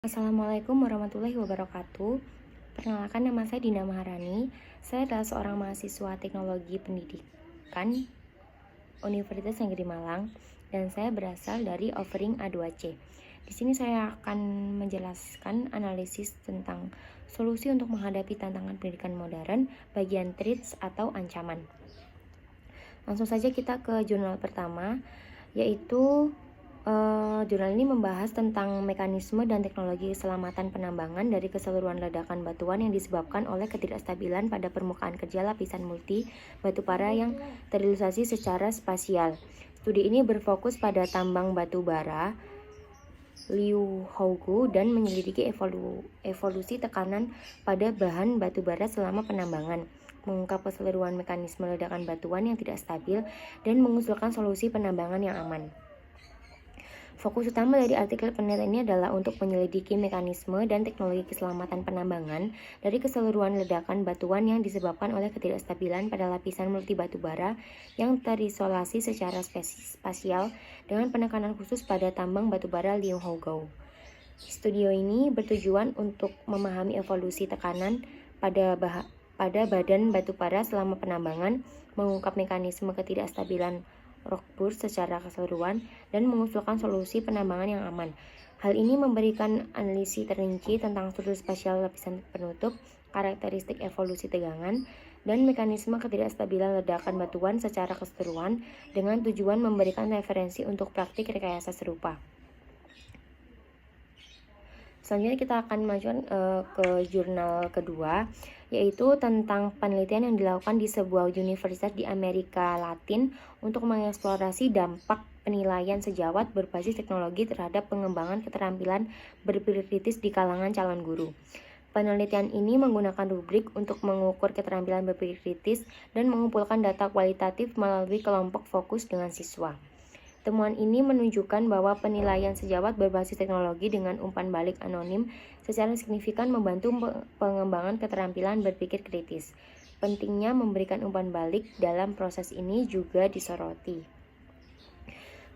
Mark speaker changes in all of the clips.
Speaker 1: Assalamualaikum warahmatullahi wabarakatuh. Perkenalkan, nama saya Dinda Maharani. Saya adalah seorang mahasiswa Teknologi Pendidikan Universitas Negeri Malang dan saya berasal dari offering A2C. Di sini saya akan menjelaskan analisis tentang solusi untuk menghadapi tantangan pendidikan modern, bagian threats atau ancaman. Langsung saja kita ke jurnal pertama, yaitu jurnal ini membahas tentang mekanisme dan teknologi keselamatan penambangan dari keseluruhan ledakan batuan yang disebabkan oleh ketidakstabilan pada permukaan kerja lapisan multi batu bara yang terilusasi secara spasial. Studi ini berfokus pada tambang batu bara Liu Hougu dan menyelidiki evolusi tekanan pada bahan batu bara selama penambangan, mengungkap keseluruhan mekanisme ledakan batuan yang tidak stabil, dan mengusulkan solusi penambangan yang aman. Fokus utama dari artikel penelitian ini adalah untuk menyelidiki mekanisme dan teknologi keselamatan penambangan dari keseluruhan ledakan batuan yang disebabkan oleh ketidakstabilan pada lapisan multi batu bara yang terisolasi secara spasial dengan penekanan khusus pada tambang batu bara Liu Hougu. Studio ini bertujuan untuk memahami evolusi tekanan pada badan batu bara selama penambangan, mengungkap mekanisme ketidakstabilan rockburst secara keseluruhan, dan mengusulkan solusi penambangan yang aman. Hal ini memberikan analisis terinci tentang struktur spasial lapisan penutup, karakteristik evolusi tegangan, dan mekanisme ketidakstabilan ledakan batuan secara keseluruhan dengan tujuan memberikan referensi untuk praktik rekayasa serupa. Selanjutnya kita akan melanjutkan ke jurnal kedua, yaitu tentang penelitian yang dilakukan di sebuah universitas di Amerika Latin untuk mengeksplorasi dampak penilaian sejawat berbasis teknologi terhadap pengembangan keterampilan berpikir kritis di kalangan calon guru. Penelitian ini menggunakan rubrik untuk mengukur keterampilan berpikir kritis dan mengumpulkan data kualitatif melalui kelompok fokus dengan siswa. Temuan ini menunjukkan bahwa penilaian sejawat berbasis teknologi dengan umpan balik anonim secara signifikan membantu pengembangan keterampilan berpikir kritis. Pentingnya memberikan umpan balik dalam proses ini juga disoroti.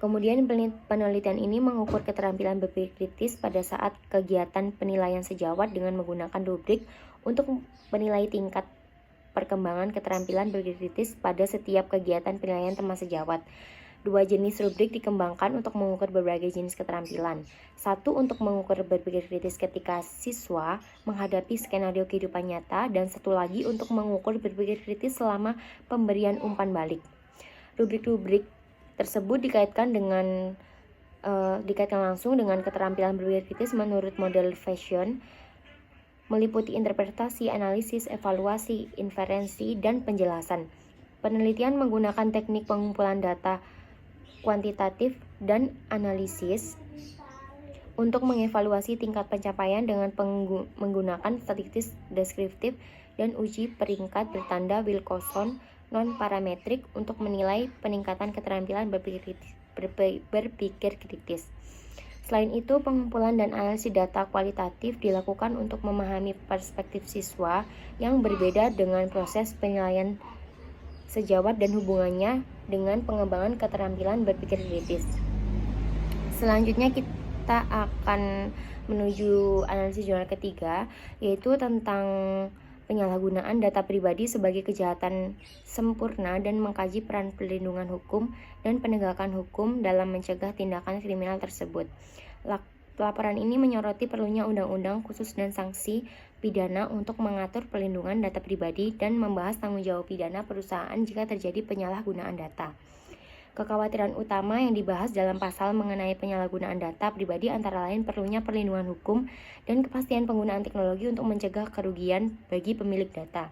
Speaker 1: Kemudian penelitian ini mengukur keterampilan berpikir kritis pada saat kegiatan penilaian sejawat dengan menggunakan rubrik untuk menilai tingkat perkembangan keterampilan berpikir kritis pada setiap kegiatan penilaian teman sejawat. Dua jenis rubrik dikembangkan untuk mengukur berbagai jenis keterampilan. Satu untuk mengukur berpikir kritis ketika siswa menghadapi skenario kehidupan nyata, dan satu lagi untuk mengukur berpikir kritis selama pemberian umpan balik. Rubrik-rubrik tersebut dikaitkan langsung dengan keterampilan berpikir kritis menurut model Fashion, meliputi interpretasi, analisis, evaluasi, inferensi, dan penjelasan. Penelitian menggunakan teknik pengumpulan data kuantitatif dan analisis untuk mengevaluasi tingkat pencapaian dengan menggunakan statistik deskriptif dan uji peringkat bertanda Wilcoxon non-parametrik untuk menilai peningkatan keterampilan berpikir kritis. Selain itu, pengumpulan dan analisis data kualitatif dilakukan untuk memahami perspektif siswa yang berbeda dengan proses penilaian sejawat dan hubungannya dengan pengembangan keterampilan berpikir kritis. Selanjutnya kita akan menuju analisis jurnal ketiga, yaitu tentang penyalahgunaan data pribadi sebagai kejahatan sempurna dan mengkaji peran perlindungan hukum dan penegakan hukum dalam mencegah tindakan kriminal tersebut. Laporan ini menyoroti perlunya undang-undang khusus dan sanksi pidana untuk mengatur perlindungan data pribadi dan membahas tanggung jawab pidana perusahaan jika terjadi penyalahgunaan data. Kekhawatiran utama yang dibahas dalam pasal mengenai penyalahgunaan data pribadi antara lain perlunya perlindungan hukum dan kepastian penggunaan teknologi untuk mencegah kerugian bagi pemilik data.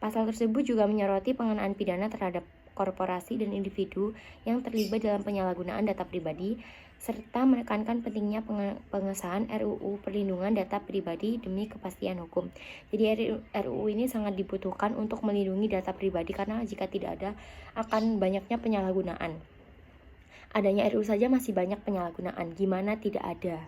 Speaker 1: Pasal tersebut juga menyoroti pengenaan pidana terhadap korporasi dan individu yang terlibat dalam penyalahgunaan data pribadi, serta menekankan pentingnya pengesahan RUU Perlindungan Data Pribadi demi kepastian hukum. Jadi RUU ini sangat dibutuhkan untuk melindungi data pribadi karena jika tidak ada akan banyaknya penyalahgunaan. Adanya RUU saja masih banyak penyalahgunaan, gimana tidak ada?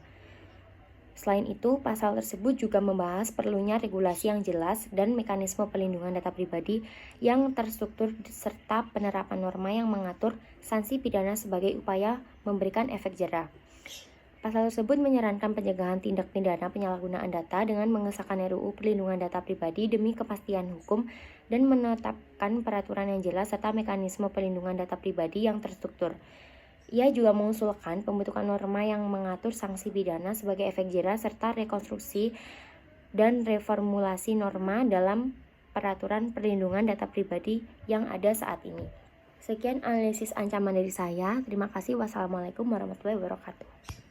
Speaker 1: Selain itu, pasal tersebut juga membahas perlunya regulasi yang jelas dan mekanisme perlindungan data pribadi yang terstruktur serta penerapan norma yang mengatur sanksi pidana sebagai upaya memberikan efek jera. Pasal tersebut menyarankan pencegahan tindak pidana penyalahgunaan data dengan mengesahkan RUU Perlindungan Data Pribadi demi kepastian hukum dan menetapkan peraturan yang jelas serta mekanisme perlindungan data pribadi yang terstruktur. Ia juga mengusulkan pembentukan norma yang mengatur sanksi pidana sebagai efek jera serta rekonstruksi dan reformulasi norma dalam peraturan perlindungan data pribadi yang ada saat ini. Sekian analisis ancaman dari saya. Terima kasih. Wassalamualaikum warahmatullahi wabarakatuh.